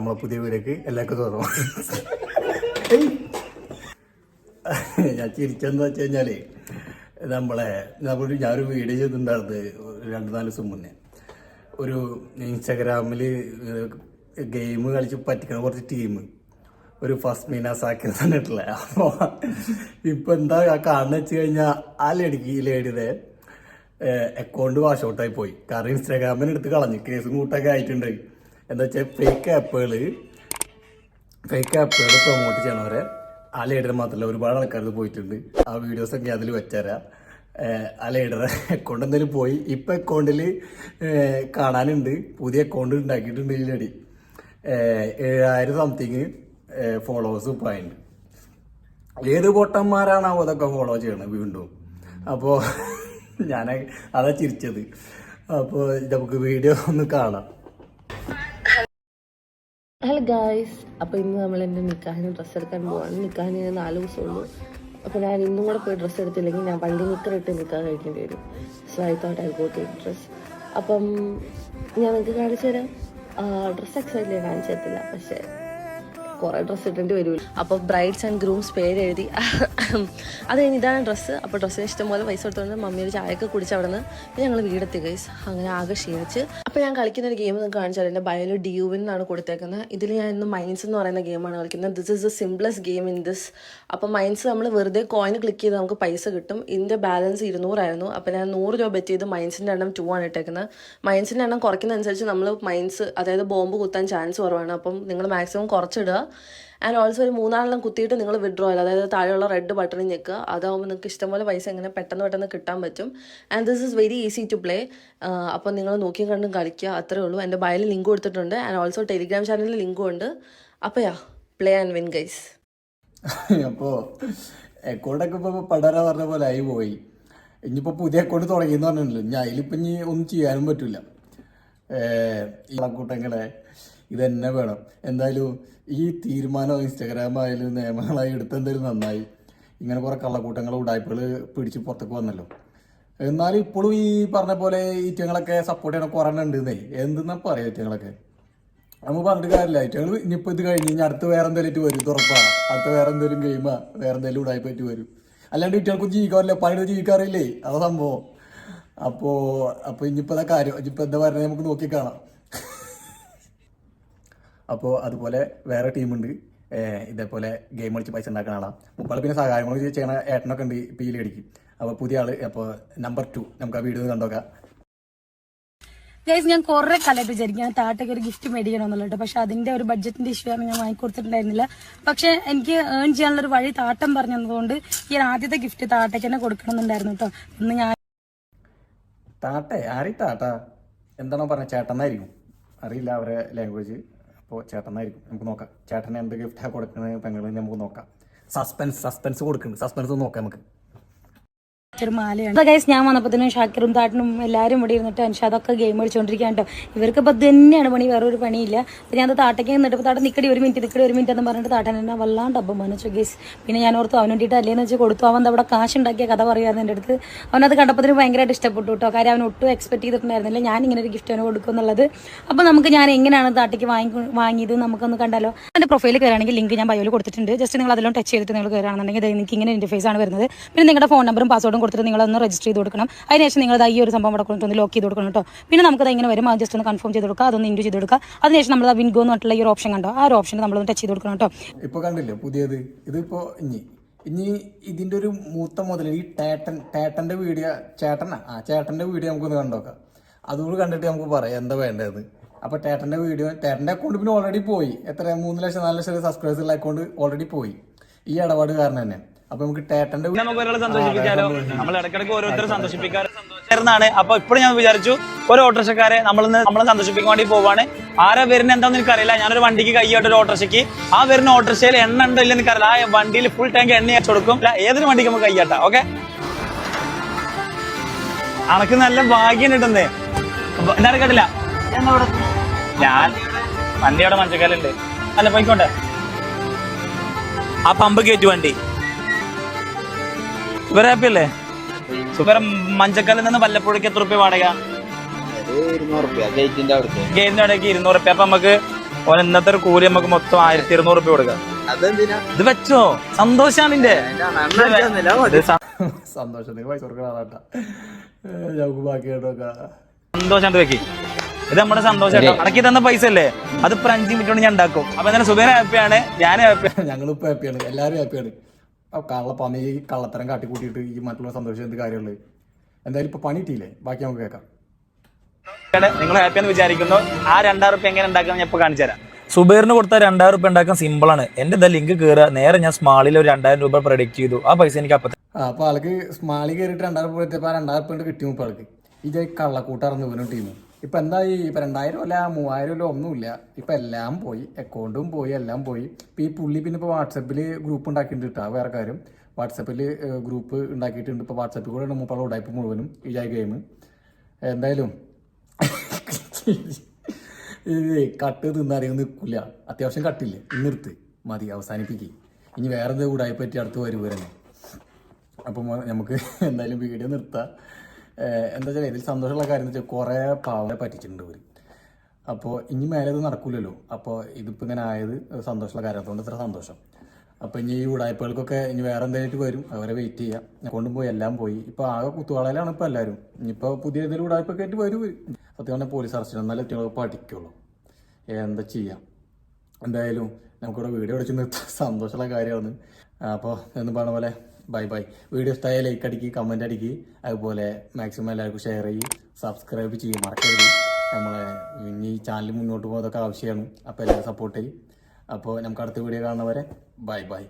നമ്മളെ പുതിയ വീടേക്ക് എല്ലാവർക്കും തോന്നും. ഞാൻ ചിരിച്ചെന്ന് വെച്ച് കഴിഞ്ഞാൽ ഞാനൊരു വീഡിയോ ചെയ്തിട്ടുണ്ടായിരുന്നു 2-4 ദിവസം മുന്നേ. ഒരു ഇൻസ്റ്റാഗ്രാമിൽ ഗെയിം കളിച്ച് പറ്റിക്കുന്ന കുറച്ച് ടീം ഒരു ഫസ്റ്റ് മീനാസാക്കി തന്നിട്ടില്ല. അപ്പോൾ ഇപ്പം എന്താ കാണുന്ന വെച്ച് കഴിഞ്ഞാൽ ആ ലേഡിയുടെ അക്കൗണ്ട് വാഷ് ഔട്ടായി പോയി. കാരണം ഇൻസ്റ്റാഗ്രാമിന് എടുത്ത് കളഞ്ഞു, കേസും കൂട്ടൊക്കെ ആയിട്ടുണ്ട്. എന്താ വെച്ചാൽ ഫേക്ക് ആപ്പുകൾ പ്രൊമോട്ട് ചെയ്യണവരെ ആ ലേഡർ മാത്രമല്ല ഒരുപാട് ആൾക്കാർ പോയിട്ടുണ്ട്. ആ വീഡിയോസൊക്കെ അതിൽ വെച്ചുതരാം. ആ ലേഡറെ അക്കൗണ്ട് എന്തായാലും പോയി. ഇപ്പം അക്കൗണ്ടിൽ കാണാനുണ്ട്, പുതിയ അക്കൗണ്ട് ഉണ്ടാക്കിയിട്ടുണ്ട്. ഈ ലേഡി 7000 സംതിങ് ഫോളോവേഴ്സ് പോയിട്ടുണ്ട്. ഏത് പൊട്ടന്മാരാണാവോ അതൊക്കെ ഫോളോ ചെയ്യണത് വീണ്ടും. അപ്പോൾ ഞാൻ അതാ ചിരിച്ചത്. അപ്പോൾ നമുക്ക് വീഡിയോ ഒന്ന് കാണാം. ഹലോ ഗായ്സ്, അപ്പോൾ ഇന്ന് നമ്മൾ എൻ്റെ നിക്കാഹിന് ഡ്രസ്സ് എടുക്കാൻ പോവാണ്. നിക്കാഹിന് 4 ദിവസമുള്ളൂ. അപ്പോൾ ഞാൻ ഇന്നും കൂടെ പോയി ഡ്രസ്സ് എടുത്തില്ലെങ്കിൽ ഞാൻ പള്ളി നിക്കറിട്ട് നിൽക്കാൻ കഴിക്കേണ്ടി വരും. So I thought I go take dress. അപ്പം ഞാൻ നിങ്ങൾക്ക് കാണിച്ചു തരാം. ഡ്രസ്സ് എക്സൈറ്റ്ലി കാണിച്ചു തരത്തില്ല, പക്ഷേ കുറേ ഡ്രസ്സ് ഇടേണ്ടി വരുമല്ലോ. അപ്പോൾ ബ്രൈഡ്സ് ആൻഡ് ഗ്രൂംസ് പേര് എഴുതി. അത് കഴിഞ്ഞ് ഇതാണ് ഡ്രസ്സ്. അപ്പോൾ ഡ്രസ്സിന് ഇഷ്ടംപോലെ പൈസ കൊടുത്തുകൊണ്ട് മമ്മി ഒരു ചായയൊക്കെ കുടിച്ച് അവിടെ നിന്ന് ഞങ്ങൾ വീടെത്തി ഗൈസ്. അങ്ങനെ ആകെ ക്ഷീണിച്ച്. അപ്പോൾ ഞാൻ കളിക്കുന്ന ഒരു ഗെയിം നിങ്ങൾക്ക് കാണിച്ചാൽ എൻ്റെ ബയോയിൽ DUവിൻ എന്നാണ് കൊടുത്തേക്കുന്നത്. ഇതിൽ ഞാൻ ഇന്ന് മൈൻസ് എന്ന് പറയുന്ന ഗെയിമാണ് കളിക്കുന്നത്. This is the simplest game in this. അപ്പോൾ മൈൻസ് നമ്മൾ വെറുതെ കോയിൻ ക്ലിക്ക് ചെയ്ത് നമുക്ക് പൈസ കിട്ടും. ഇതിൻ്റെ ബാലൻസ് 200 ആയിരുന്നു. അപ്പോൾ ഞാൻ 100 രൂപ ബെറ്റ് ചെയ്ത് മൈൻസിൻ്റെ എണ്ണം 2 ആണ് ഇട്ടേക്കുന്നത്. മൈൻസിൻ്റെ എണ്ണം കുറയ്ക്കുന്നതനുസരിച്ച് നമ്മൾ മൈൻസ്, അതായത് ബോംബ് കുത്താൻ ചാൻസ് കുറവാണ്. അപ്പം നിങ്ങൾ മാക്സിമം കുറച്ചിടുക. ആൻഡ് ഓൾസോ ഒരു 3 കുത്തിയിട്ട് നിങ്ങൾ വിഡ്രോ ചെയ്യുക, അതായത് താഴെയുള്ള റെഡ് ബട്ടണിൽ ഞെക്കുക. അതാകുമ്പോൾ നിങ്ങൾക്ക് ഇഷ്ടംപോലെ പൈസ എങ്ങനെ പെട്ടെന്ന് കിട്ടാൻ പറ്റും. And this is very easy to play. അപ്പോൾ നിങ്ങൾ നോക്കിയും കണ്ടും കളിക്കുക, അത്രേ ഉള്ളൂ. എൻ്റെ ബയോയിൽ ലിങ്ക് കൊടുത്തിട്ടുണ്ട്. ആൻഡ് ഓൾസോ ടെലിഗ്രാം ചാനലിൽ ലിങ്കും ഉണ്ട്. അപ്പോൾ പ്ലേ ആൻഡ് വിൻ ഗൈസ്. അപ്പോൾ അക്കൗണ്ടൊക്കെ ഇപ്പോൾ പടര പറഞ്ഞ പോലെ ആയി പോയി. ഇനിയിപ്പോൾ പുതിയ അക്കൗണ്ട് തുടങ്ങിയെന്ന് പറഞ്ഞിട്ടുണ്ടല്ലോ, ഞാൻ അതിലിപ്പോൾ ഇനി ഒന്നും ചെയ്യാനും പറ്റില്ല. കൂട്ടങ്ങളെ ഇതന്നെ വേണം. എന്തായാലും ഈ തീരുമാനം ഇൻസ്റ്റാഗ്രാമായാലും നിയമങ്ങളായി എടുത്തെന്തായാലും നന്നായി. ഇങ്ങനെ കുറേ കള്ളക്കൂട്ടങ്ങൾ ഉടായ്പകൾ പിടിച്ച് പുറത്തേക്ക് വന്നല്ലോ. എന്നാലും ഇപ്പോഴും ഈ പറഞ്ഞ പോലെ ഈറ്റങ്ങളൊക്കെ സപ്പോർട്ട് ചെയ്യണ കുറേ ഉണ്ടെന്നേ. എന്തെന്നാ പറയാം ഈറ്റങ്ങളൊക്കെ, നമുക്ക് പറഞ്ഞിട്ട് കാര്യമില്ല. ഈറ്റങ്ങൾ ഇനിയിപ്പോൾ ഇത് കഴിഞ്ഞ് ഇനി അടുത്ത് വേറെ എന്തെങ്കിലും വരും, തുറപ്പാണ്. അടുത്ത വേറെ എന്തെങ്കിലും ഗെയിമാ വേറെ എന്തെങ്കിലും ഉടായ്പറ്റ് വരും. അല്ലാണ്ട് ഈറ്റകൾക്കും ജീവിക്കാറില്ല, പണിയുടെ ജീവിക്കാറില്ലേ, അത് സംഭവം. അപ്പോൾ ഇനിയിപ്പോൾ അതാ കാര്യം. ഇനിയിപ്പോൾ എന്താ പറയുന്നത് നമുക്ക് നോക്കിക്കാണാം. അപ്പോൾ അതുപോലെ വേറെ ടീമുണ്ട് ഇതേപോലെ ഗെയിം കളിച്ച് പൈസ ഉണ്ടാക്കുന്ന ആളാണ്. മുപ്പാൾ പിന്നെ സഹായങ്ങൾ ചെയ്യണ ഏട്ടനൊക്കെ ഉണ്ട് പീലി അടിക്കും. അപ്പോൾ പുതിയ ആള് അപ്പോൾ നമ്പർ 2 നമുക്ക് ആ വീഡിയോ കണ്ടോക്കാം. ഗൈസ്, ഞാൻ കുറെ കാലമായിട്ട് വിചാരിക്കും ഞാൻ താട്ടയ്ക്ക് ഒരു ഗിഫ്റ്റ് മേടിക്കണമെന്നുള്ളത്. പക്ഷെ അതിന്റെ ഒരു ബഡ്ജറ്റിന്റെ ഇഷ്യൂ ആണ് ഞാൻ വാങ്ങിക്കൊടുത്തിട്ടുണ്ടായിരുന്നില്ല. പക്ഷെ എനിക്ക് ഏൺ ചെയ്യാനുള്ള ഒരു വഴി താട്ടം പറഞ്ഞതുകൊണ്ട് ഈ ആദ്യത്തെ ഗിഫ്റ്റ് താട്ടയ്ക്ക് തന്നെ കൊടുക്കണമെന്നുണ്ടായിരുന്നു കേട്ടോ. ഇന്ന് ഞാൻ താട്ടെ ആരി താട്ട എന്താണോ പറഞ്ഞ ചേട്ടനായിരിക്കും, അറിയില്ല അവരെ ലാംഗ്വേജ്. അപ്പോൾ ചേട്ടനായിരിക്കും. നമുക്ക് നോക്കാം ചേട്ടനെ എന്ത് ഗിഫ്റ്റാണ് കൊടുക്കുന്നത് പെങ്ങൾ, നമുക്ക് നോക്കാം. സസ്പെൻസ് കൊടുക്കുന്നുണ്ട്. സസ്പെൻസ് നോക്കാം നമുക്ക്. മാലയാണ് ഗൈസ്. ഞാൻ വന്നപ്പോഴത്തേനും ഷാക്കിറും താട്ടനും എല്ലാവരും ഇവിടെ ഇരുന്നിട്ട് അൻഷാദൊക്കെ ഗെയിം കളിച്ചുകൊണ്ടിരിക്കാൻ കേട്ടോ. ഇവർക്ക് ഇപ്പം തന്നെയാണ് പണി, വേറൊരു പണിയില്ല. അപ്പം ഞാൻ താട്ടയ്ക്ക് നിന്നിട്ട് താട്ടൻ നിക്കടി ഒരു മിനിറ്റ് എന്ന് പറഞ്ഞിട്ട് താട്ടൻ എന്നെ വല്ലാണ്ട് അപമാനിച്ചു ഗൈസ്. പിന്നെ ഞാൻ ഓർത്തു അവന് വേണ്ടിയിട്ട് അല്ലേന്ന് വെച്ച് കൊടുത്തു. അവൻ അവിടെ കാശ് ഉണ്ടാക്കിയ കഥ പറയുമായിരുന്നു എൻ്റെ അടുത്ത്. അവനത് കണ്ടപ്പോഴത്തേനും ഭയങ്കരമായിട്ട് ഇഷ്ടപ്പെട്ടു കേട്ടോ. കാര്യം അവൻ ഒട്ടും എക്സ്പെക്ട് ചെയ്തിട്ടുണ്ടായിരുന്നില്ല ഞാൻ ഇങ്ങനെ ഒരു ഗിഫ്റ്റ് അവന് കൊടുക്കും എന്നുള്ളത്. അപ്പം നമുക്ക് ഞാൻ എങ്ങനെയാണ് താട്ടയ്ക്ക് വാങ്ങിയത് നമുക്കൊന്ന് കണ്ടാലോ. എൻ്റെ പ്രൊഫൈലിൽ കയറുകയാണെങ്കിൽ ലിങ്ക് ഞാൻ ബയോയിൽ കൊടുത്തിട്ടുണ്ട്. ജസ്റ്റ് നിങ്ങൾ അതിലും ടച്ച് ചെയ്തിട്ട് നിങ്ങൾ കയറുകയാണെന്നുണ്ടെങ്കിൽ നിങ്ങൾക്ക് ഇങ്ങനെ ഇൻ്റർഫേസ് ആണ് വരുന്നത്. പിന്നെ നിങ്ങളുടെ ഫോൺ നമ്പറും പാസ്വേഡും കൊടുത്തിട്ട് നിങ്ങളൊന്ന് രജിസ്റ്റർ ചെയ്ത് കൊടുക്കണം. അതിനുശേഷം നിങ്ങൾ ഈ ഒരു സംഭവം അവിടെ കൊണ്ടൊന്ന് ലോക്ക് ചെയ്ത് കൊടുക്കണം കേട്ടോ. പിന്നെ നമുക്കത് ഇങ്ങനെ വരും, അത് ജസ്റ്റ് ഒന്ന് കൺഫേം ചെയ്ത് കൊടുക്കുക, അതൊന്ന് ഇൻഡു ചെയ്ത് കൊടുക്കുക. അതിനുശേഷം നമ്മൾ വിൻഗോ എന്ന് പറഞ്ഞിട്ടുള്ള ഈ ഒരു ഓപ്ഷൻ കണ്ടോ, ആ ഒരു ഓപ്ഷൻ നമ്മളൊന്ന് ടച്ച് ചെയ്ത് കൊടുക്കണം കേട്ടോ. ഇപ്പോൾ കണ്ടില്ലേ പുതിയത് ഇതിപ്പോൾ ഇനി ഇതിൻ്റെ ഒരു മൂത്ത മുതൽ ഈ ചേട്ടൻ്റെ വീഡിയോ ചേട്ടൻ്റെ വീഡിയോ നമുക്കൊന്ന് കണ്ടോക്കാം. അതുകൂടി കണ്ടിട്ട് നമുക്ക് പറയാം എന്താ വേണ്ടത്. അപ്പോൾ ചേട്ടൻ്റെ അക്കൗണ്ട് പിന്നെ ഓൾറെഡി പോയി. എത്ര 3 ലക്ഷം 4 ലക്ഷം സബ്സ്ക്രൈബേഴ്സുള്ള അക്കൗണ്ട് ഓൾറെഡി പോയി ഈ ഇടപാട് കാരണം തന്നെ. അപ്പൊ നമുക്ക് ടേട്ടന്റെ നമുക്ക് ഒരാളെ സന്തോഷിപ്പിക്കാലോ. നമ്മൾ ഇടയ്ക്കിടയ്ക്ക് ഓരോരുത്തരെ സന്തോഷിപ്പിക്കാറുണ്ടാണ്. അപ്പൊ ഇപ്പോൾ ഞാൻ വിചാരിച്ചു ഒരു ഓട്ടോറിക്ഷക്കാരെ നമ്മളെ സന്തോഷിപ്പിക്കാൻ വേണ്ടി പോവാണ്. ആരാ വരുന്ന എന്താണെന്ന് എനിക്കറിയില്ല. ഞാനൊരു വണ്ടിക്ക് കൈയായിട്ട് ഒരു ഓട്ടോറിക്ഷയ്ക്ക് ആ വരുന്ന ഓട്ടോറിക്ഷയിൽ എണ്ണ ഉണ്ടോ ഇല്ലെന്ന് എനിക്കറിയില്ല. ആ വണ്ടിയിൽ ഫുൾ ടാങ്ക് എണ്ണ അയച്ചു കൊടുക്കും. ഏതൊരു വണ്ടിക്ക് നമുക്ക് കൈയാട്ടാ. ഓക്കെ, അനക്ക് നല്ല ഭാഗ്യം കിട്ടുന്നേ. എന്തായാലും കേട്ടില്ല, ഞാൻ വണ്ടിയോടെ മഞ്ചക്കാലുണ്ട്. അല്ല പോയിക്കോട്ടെ, ആ പമ്പ് കയറ്റി വണ്ടി സൂപ്പർ ഹാപ്പി അല്ലേ? സൂപ്പർ. മഞ്ചക്കാലിൽ നിന്ന് വല്ലപ്പോഴേക്ക് എത്ര റുപ്യ വാടക? 200 റുപ്യ. ഗേറ്റിന്റെ അവിടേക്ക് 200 റുപ്യ. അപ്പൊ നമുക്ക് ഓൻ ഇന്നത്തെ ഒരു കൂലി നമുക്ക് മൊത്തം 1200 രൂപ കൊടുക്കാം. ഇത് വെച്ചോ, സന്തോഷാണ് നിന്റെ. സന്തോഷത്തിന് പൈസ കൊടുക്കുന്ന ആളാട്ടാ, നമുക്ക് ബാക്കി കേട്ടോക്ക. സന്തോഷാണ്ട് വെക്കി. ഇത് നമ്മുടെ സന്തോഷം. അടക്കി തന്ന പൈസ അല്ലേ, അത് ഇപ്പൊ 5 മിനിറ്റ് കൊണ്ട് ഞാൻ ഉണ്ടാക്കും. അപ്പൊ എന്തായാലും സുബേന ഹാപ്പിയാണ്, ഞാൻ ഹാപ്പിയാണ്, ഞങ്ങളിപ്പോ ഹാപ്പിയാണ്, എല്ലാവരും ഹാപ്പിയാണ്. കള്ളപ്പന്നി ഈ കള്ളത്തരം കാട്ടിക്കൂട്ടിയിട്ട് ഈ മറ്റുള്ള സന്തോഷം എന്ത് കാര്യമുള്ളത്. എന്തായാലും ഇപ്പൊ പണി കിട്ടിയില്ലേ, ബാക്കി നമുക്ക് കേൾക്കാം. നിങ്ങൾ ഹാപ്പിയാന്ന് വിചാരിക്കുന്നു. ആ 2000 റുപ്യ എങ്ങനെ ഉണ്ടാക്കാൻ ഞാൻ ഇപ്പൊ കാണിച്ചു തരാം. സുബൈറിന് കൊടുത്ത 2000 റുപ്യ ഉണ്ടാക്കാൻ സിമ്പിൾ ആണ്. എന്റെ ഇതാ ലിങ്ക് കയറുക, നേരെ ഞാൻ സ്മാളിൽ ഒരു 2000 രൂപ പ്രൊഡക്റ്റ് ചെയ്തു. ആ പൈസ എനിക്ക് അപ്പൊ അപ്പൊ ആൾക്ക് സ്മാളി കയറിയിട്ട് 2000 രൂപ എത്തിയപ്പോ 2000 റുപ്യ കിട്ടി. മുപ്പ ആൾക്ക് ഇത് കള്ളക്കൂട്ടാർന്ന് ഇവനും ടീം. ഇപ്പൊ എന്തായി, ഇപ്പൊ 2000 അല്ല 3000 അല്ല ഒന്നുമില്ല. ഇപ്പൊ എല്ലാം പോയി, അക്കൗണ്ടും പോയി, എല്ലാം പോയി. ഇപ്പൊ ഈ പുള്ളി പിന്നെ ഇപ്പൊ വാട്സപ്പിൽ ഗ്രൂപ്പ് ഉണ്ടാക്കിയിട്ടുണ്ട് കേട്ടോ. വേറെ കാര്യം, വാട്സപ്പിൽ ഗ്രൂപ്പ് ഉണ്ടാക്കിയിട്ടുണ്ട്. ഇപ്പൊ വാട്സപ്പിൽ കൂടെ മുപ്പുള്ള ഉടായ്പ മുഴുവനും ഈ ഗെയിം. എന്തായാലും ഇത് കട്ട് തിന്നറിയാൻ നിൽക്കില്ല. അത്യാവശ്യം കട്ടില്ലേ, നിർത്ത് മതി, അവസാനിപ്പിക്കുക. ഇനി വേറെ എന്തെങ്കിലും ഉടായ്പ പറ്റി അടുത്ത് വരുവരനെ. അപ്പം നമുക്ക് എന്തായാലും വീഡിയോ നിർത്താം. എന്താ വെച്ചാൽ ഇതിൽ സന്തോഷമുള്ള കാര്യം എന്ന് വെച്ചാൽ കുറേ പാവങ്ങളെ പറ്റിച്ചിട്ടുണ്ട് ഇവർ. അപ്പോൾ ഇനി മേലെ ഇത് നടക്കില്ലല്ലോ. അപ്പോൾ ഇതിപ്പോൾ ഇങ്ങനെ ആയത് സന്തോഷമുള്ള കാര്യം, അതുകൊണ്ട് ഇത്ര സന്തോഷം. അപ്പോൾ ഇനി ഈ ഉടായ്പകൾക്കൊക്കെ ഇനി വേറെ എന്തെങ്കിലും വരും, അവരെ വെയിറ്റ് ചെയ്യാം. കൊണ്ടും പോയി, എല്ലാം പോയി. ഇപ്പോൾ ആകെ കുത്തുവാളയിലാണ് ഇപ്പോൾ എല്ലാവരും. ഇനിയിപ്പോൾ പുതിയ എന്തെങ്കിലും ഉടായ്പൊക്കെ ആയിട്ട് വരും. സത്യം പറഞ്ഞാൽ പോലീസ് അറസ്റ്റ് എന്നാലും ഏറ്റവും പഠിക്കുള്ളൂ. എന്താ ചെയ്യാം. എന്തായാലും നമുക്കിവിടെ വീഡിയോ അടിച്ച് നിർത്താൻ സന്തോഷമുള്ള കാര്യമാണ്. അപ്പോൾ എന്ന് പറഞ്ഞ പോലെ ബൈ ബൈ. വീഡിയോ ഇഷ്ടമായ ലൈക്ക് അടിക്കുക, കമൻറ്റ് അടിക്കുക, അതുപോലെ മാക്സിമം എല്ലാവർക്കും ഷെയർ ചെയ്യും, സബ്സ്ക്രൈബ് ചെയ്യും, മറക്കരുത്. നമ്മളെ ഇനി ഈ ചാനൽ മുന്നോട്ട് പോകുന്നതൊക്കെ ആവശ്യമാണ്. അപ്പോൾ എല്ലാവരും സപ്പോർട്ട് ചെയ്യും. അപ്പോൾ നമുക്ക് അടുത്ത വീഡിയോ കാണുന്നവരെ ബൈ ബൈ.